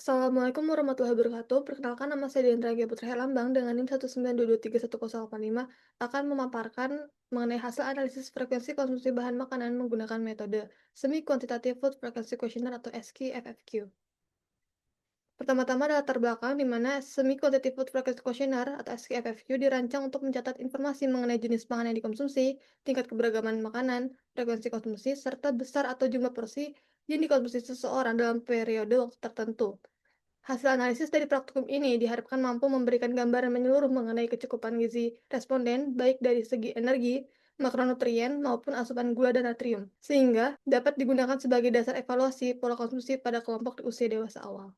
Assalamualaikum warahmatullahi wabarakatuh. Perkenalkan nama saya Diandra Gia Putra Herlambang dengan NIM 192231085 akan memaparkan mengenai hasil analisis frekuensi konsumsi bahan makanan menggunakan metode Semi Quantitative Food Frequency Questionnaire atau SQFFQ. Pertama-tama adalah latar belakang di mana Semi Quantitative Food Frequency Questionnaire atau SQFFQ dirancang untuk mencatat informasi mengenai jenis pangan yang dikonsumsi, tingkat keberagaman makanan, frekuensi konsumsi, serta besar atau jumlah porsi yang dikonsumsi seseorang dalam periode waktu tertentu. Hasil analisis dari praktikum ini diharapkan mampu memberikan gambaran menyeluruh mengenai kecukupan gizi responden, baik dari segi energi, makronutrien, maupun asupan gula dan natrium, sehingga dapat digunakan sebagai dasar evaluasi pola konsumsi pada kelompok di usia dewasa awal.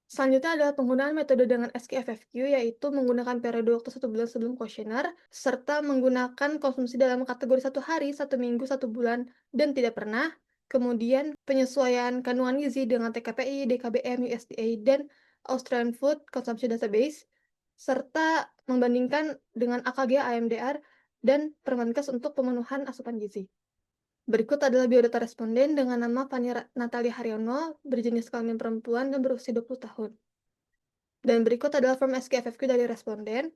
Selanjutnya adalah penggunaan metode dengan SKFFQ, yaitu menggunakan periode waktu 1 bulan sebelum kuesioner, serta menggunakan konsumsi dalam kategori 1 hari, 1 minggu, 1 bulan, dan tidak pernah. Kemudian penyesuaian kandungan gizi dengan TKPI, DKBM, USDA, dan Australian Food Consumption Database, serta membandingkan dengan AKG, AMDR, dan Permenkes untuk pemenuhan asupan gizi. Berikut adalah biodata responden dengan nama Fani Natalia Haryono, berjenis kelamin perempuan dan berusia 20 tahun. Dan berikut adalah form SKFFQ dari responden.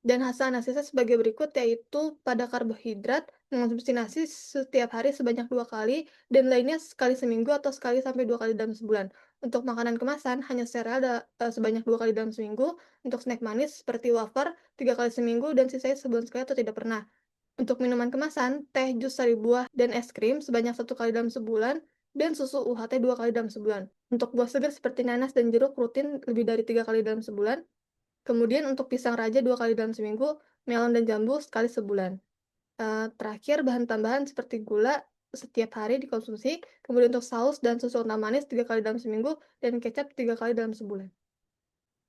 Dan hasil analisisnya sebagai berikut, yaitu pada karbohidrat, mengonsumsi nasi setiap hari sebanyak 2 kali, dan lainnya sekali seminggu atau sekali sampai 2 kali dalam sebulan. Untuk makanan kemasan, hanya sereal sebanyak 2 kali dalam seminggu. Untuk snack manis seperti wafer, 3 kali seminggu, dan sisanya sebulan sekali atau tidak pernah. Untuk minuman kemasan, teh, jus sari buah, dan es krim sebanyak 1 kali dalam sebulan, dan susu UHT 2 kali dalam sebulan. Untuk buah segar seperti nanas dan jeruk rutin lebih dari 3 kali dalam sebulan. Kemudian untuk pisang raja 2 kali dalam seminggu, melon dan jambu sekali sebulan. Terakhir, bahan tambahan seperti gula setiap hari dikonsumsi, kemudian untuk saus dan susu kental manis 3 kali dalam seminggu, dan kecap 3 kali dalam sebulan.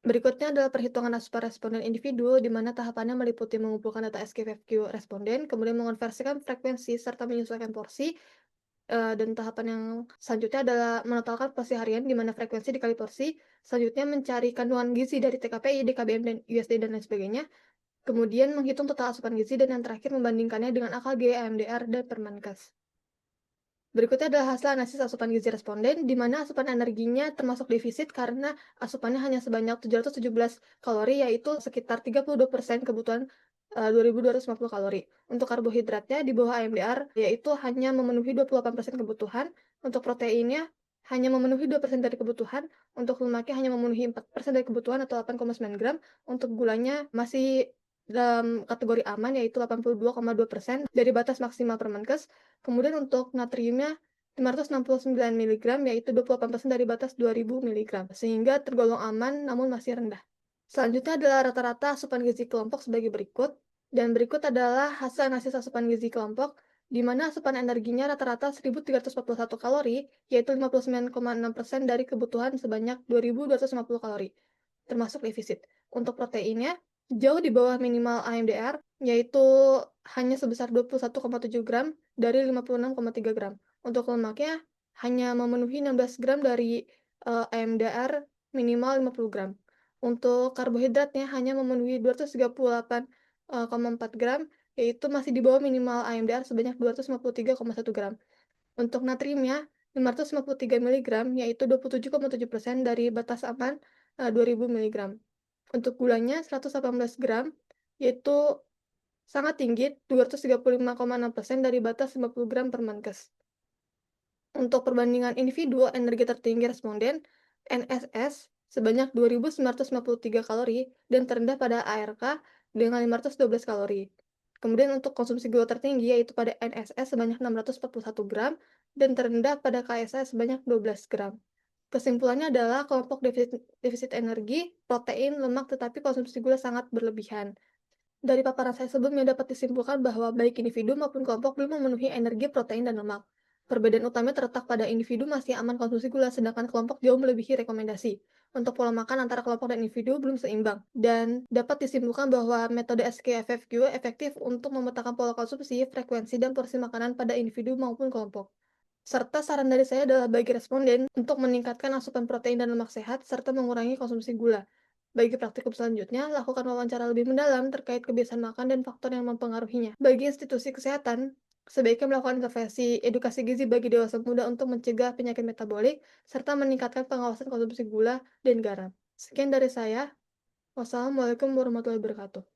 Berikutnya adalah perhitungan asupan responden individu, di mana tahapannya meliputi mengumpulkan data SKFQ responden, kemudian mengonversikan frekuensi, serta menyesuaikan porsi, dan tahapan yang selanjutnya adalah menotalkan porsi harian, di mana frekuensi dikali porsi, selanjutnya mencari kandungan gizi dari TKPI, DKBM, dan USD, dan lain sebagainya, kemudian menghitung total asupan gizi, dan yang terakhir membandingkannya dengan AKG, AMDR, dan Permenkes. Berikutnya adalah hasil analisis asupan gizi responden, di mana asupan energinya termasuk defisit karena asupannya hanya sebanyak 717 kalori, yaitu sekitar 32% kebutuhan 2.250 kalori. Untuk karbohidratnya di bawah AMDR, yaitu hanya memenuhi 28% kebutuhan. Untuk proteinnya hanya memenuhi 2% dari kebutuhan. Untuk lemaknya hanya memenuhi 4% dari kebutuhan atau 8,9 gram. Untuk gulanya masih dalam kategori aman, yaitu 82,2% dari batas maksimal Permenkes. Kemudian untuk natriumnya 569 mg, yaitu 28% dari batas 2000 mg, sehingga tergolong aman namun masih rendah. Selanjutnya adalah rata-rata asupan gizi kelompok sebagai berikut, dan berikut adalah hasil analisis asupan gizi kelompok, di mana asupan energinya rata-rata 1.341 kalori, yaitu 59,6% dari kebutuhan sebanyak 2.250 kalori, termasuk defisit. Untuk proteinnya, jauh di bawah minimal AMDR, yaitu hanya sebesar 21,7 gram dari 56,3 gram. Untuk lemaknya, hanya memenuhi 16 gram dari AMDR minimal 50 gram. Untuk karbohidratnya hanya memenuhi 238,4 gram, yaitu masih di bawah minimal AMDR sebanyak 253,1 gram. Untuk natriumnya 553 mg, yaitu 27,7% dari batas aman 2000 mg. Untuk gulanya 118 gram, yaitu sangat tinggi 235,6% dari batas 50 gram per Menkes. Untuk perbandingan individu energi tertinggi responden, NSS, sebanyak 2.953 kalori dan terendah pada ARK dengan 512 kalori. Kemudian untuk konsumsi gula tertinggi yaitu pada NSS sebanyak 641 gram dan terendah pada KSS sebanyak 12 gram. Kesimpulannya adalah kelompok defisit energi, protein, lemak, tetapi konsumsi gula sangat berlebihan. Dari paparan saya sebelumnya dapat disimpulkan bahwa baik individu maupun kelompok belum memenuhi energi, protein, dan lemak. Perbedaan utamanya terletak pada individu masih aman konsumsi gula, sedangkan kelompok jauh melebihi rekomendasi. Untuk pola makan antara kelompok dan individu belum seimbang, dan dapat disimpulkan bahwa metode SKFFQ efektif untuk memetakan pola konsumsi, frekuensi, dan porsi makanan pada individu maupun kelompok. Serta saran dari saya adalah bagi responden untuk meningkatkan asupan protein dan lemak sehat, serta mengurangi konsumsi gula. Bagi praktikum selanjutnya, lakukan wawancara lebih mendalam terkait kebiasaan makan dan faktor yang mempengaruhinya. Bagi institusi kesehatan, Sebaiknya melakukan intervensi edukasi gizi bagi dewasa muda untuk mencegah penyakit metabolik, serta meningkatkan pengawasan konsumsi gula dan garam. Sekian dari saya. Wassalamualaikum warahmatullahi wabarakatuh.